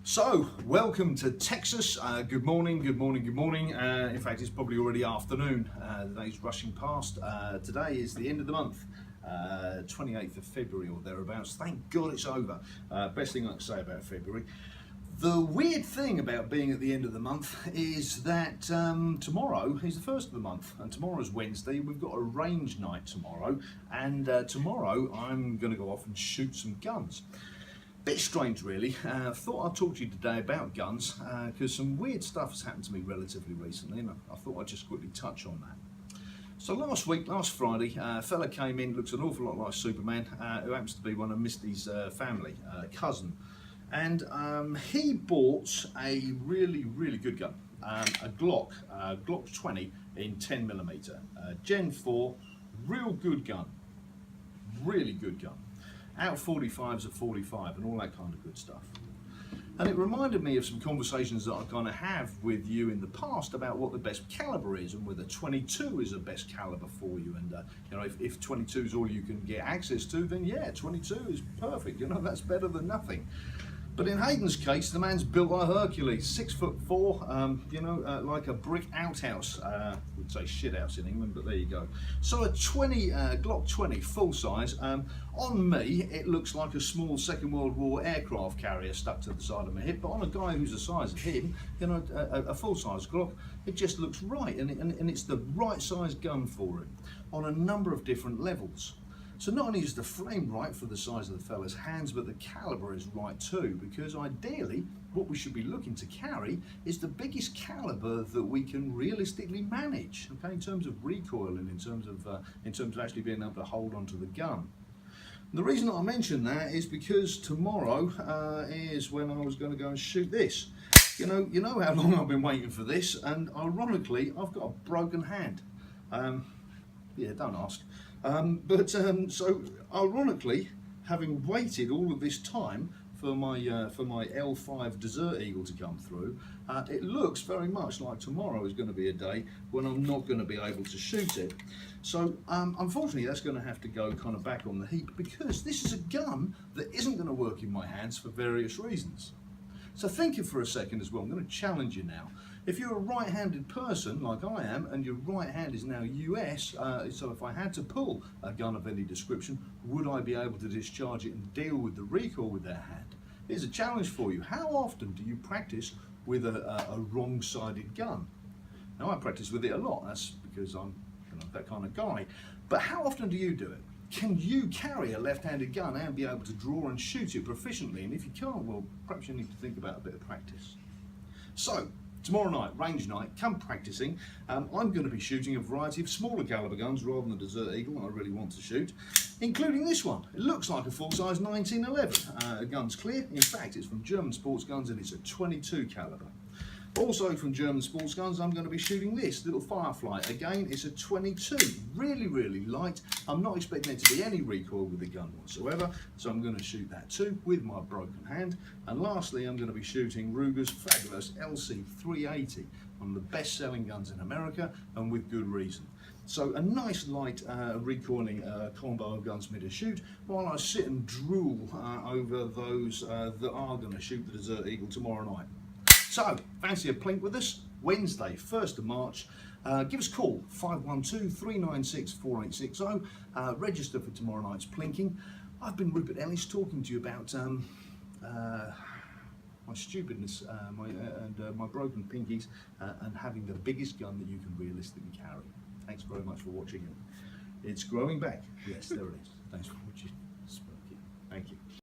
So, welcome to Texas. Good morning, good morning, good morning. In fact, it's probably already afternoon. The day's rushing past. Today is the end of the month, 28th of February or thereabouts. Thank God it's over. Best thing I can say about February. The weird thing about being at the end of the month is that tomorrow is the first of the month, and tomorrow's Wednesday. We've got a range night tomorrow, and tomorrow I'm going to go off and shoot some guns. Bit strange really. Thought I'd talk to you today about guns because some weird stuff has happened to me relatively recently, and I thought I'd just quickly touch on that. So last Friday, a fella came in, looks an awful lot like Superman, who happens to be one of Misty's family, cousin, and he bought a really good gun, a Glock 20 in 10mm, Gen 4, real good gun, really good gun. Out 45s at 45 and all that kind of good stuff. And it reminded me of some conversations that I kind of have with you in the past about what the best caliber is and whether 22 is the best caliber for you. And you know, if 22 is all you can get access to, then yeah, 22 is perfect. You know, that's better than nothing. But in Hayden's case, the man's built like Hercules, 6'4", you know, like a brick outhouse. We'd say shit house in England, but there you go. So a Glock 20 full size. On me, it looks like a small Second World War aircraft carrier stuck to the side of my hip. But on a guy who's the size of him, you know, a full size Glock, it just looks right, and it's the right size gun for him on a number of different levels. So not only is the frame right for the size of the fella's hands, but the caliber is right too, because ideally what we should be looking to carry is the biggest caliber that we can realistically manage, okay, in terms of recoil and in terms of actually being able to hold onto the gun. And the reason I mention that is because tomorrow is when I was going to go and shoot this. You know how long I've been waiting for this, and ironically I've got a broken hand. Yeah, don't ask. So ironically, having waited all of this time for my L5 Desert Eagle to come through, it looks very much like tomorrow is going to be a day when I'm not going to be able to shoot it. So unfortunately, that's going to have to go kind of back on the heap, because this is a gun that isn't going to work in my hands for various reasons. So think it for a second as well. I'm going to challenge you now. If you're a right-handed person like I am, and your right hand is now US, so if I had to pull a gun of any description, would I be able to discharge it and deal with the recoil with that hand? Here's a challenge for you. How often do you practice with a wrong-sided gun? Now, I practice with it a lot. That's because I'm that kind of guy. But how often do you do it? Can you carry a left-handed gun and be able to draw and shoot it proficiently? And if you can't, well, perhaps you need to think about a bit of practice. So, tomorrow night, range night, come practicing. I'm going to be shooting a variety of smaller caliber guns rather than the Desert Eagle I really want to shoot, including this one. It looks like a full-size 1911. The gun's clear. In fact, it's from German Sports Guns and it's a 22 caliber. Also from German Sports Guns, I'm going to be shooting this little Firefly. Again, it's a 22, really light. I'm not expecting there to be any recoil with the gun whatsoever, so I'm going to shoot that too with my broken hand. And lastly, I'm going to be shooting Ruger's fabulous LC380, one of the best-selling guns in America, and with good reason. So a nice light recoiling combo of guns for me to shoot while I sit and drool over those that are going to shoot the Desert Eagle tomorrow night. So, fancy a plink with us? Wednesday, 1st of March. Give us a call, 512-396-4860. Register for tomorrow night's plinking. I've been Rupert Ellis talking to you about my stupidness and my broken pinkies and having the biggest gun that you can realistically carry. Thanks very much for watching it. It's growing back. Yes, there it is. Thanks for watching. Thank you.